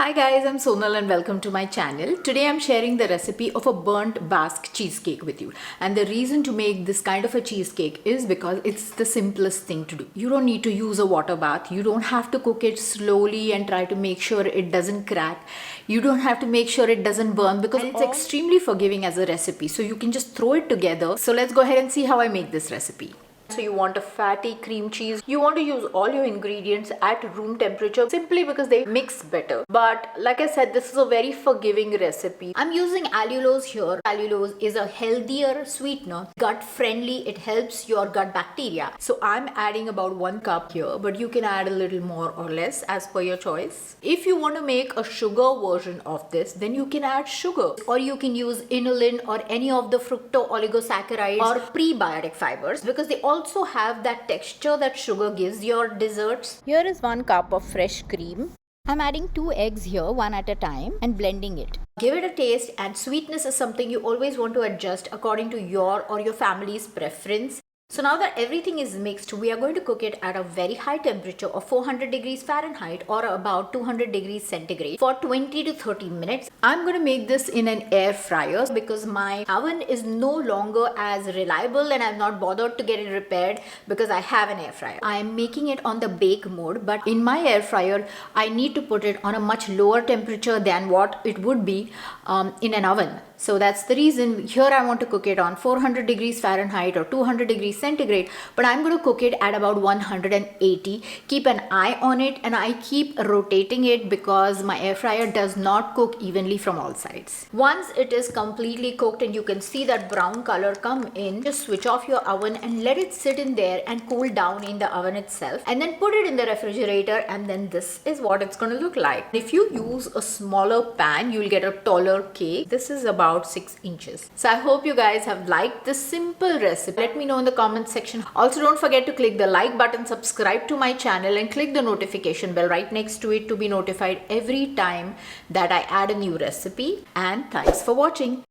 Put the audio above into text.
Hi guys, I'm Sonal and welcome to my channel. Today I'm sharing the recipe of a burnt Basque cheesecake with you. And the reason to make this kind of a cheesecake is because it's the simplest thing to do. You don't need to use a water bath. You don't have to cook it slowly and try to make sure it doesn't crack. You don't have to make sure it doesn't burn because it's extremely forgiving as a recipe. So you can just throw it together. So let's go ahead and see how I make this recipe. So you want a fatty cream cheese. You want to use all your ingredients at room temperature simply because they mix better. But like I said, this is a very forgiving recipe. I'm using allulose here. Allulose is a healthier sweetener, gut friendly. It helps your gut bacteria. So I'm adding about 1 cup here, but you can add a little more or less as per your choice. If you want to make a sugar version of this, then you can add sugar, or you can use inulin or any of the fructo-oligosaccharides or prebiotic fibers because they also have that texture that sugar gives your desserts. Here is 1 cup of fresh cream. I'm adding 2 eggs here, one at a time, and blending it. Give it a taste, and sweetness is something you always want to adjust according to your or your family's preference. So now that everything is mixed, we are going to cook it at a very high temperature of 400 degrees Fahrenheit or about 200 degrees centigrade for 20 to 30 minutes. I'm going to make this in an air fryer because my oven is no longer as reliable and I've not bothered to get it repaired because I have an air fryer. I am making it on the bake mode, but in my air fryer, I need to put it on a much lower temperature than what it would be in an oven. So that's the reason here I want to cook it on 400 degrees Fahrenheit or 200 degrees centigrade, but I'm going to cook it at about 180. Keep an eye on it, and I keep rotating it because my air fryer does not cook evenly from all sides. Once it is completely cooked and you can see that brown color come in, just switch off your oven and let it sit in there and cool down in the oven itself, and then put it in the refrigerator, and then this is what it's going to look like. If you use a smaller pan, you'll get a taller cake. This is about 6 inches. So I hope you guys have liked this simple recipe. Let me know in the comment section. Also, don't forget to click the like button, subscribe to my channel, and click the notification bell right next to it to be notified every time that I add a new recipe. And thanks for watching.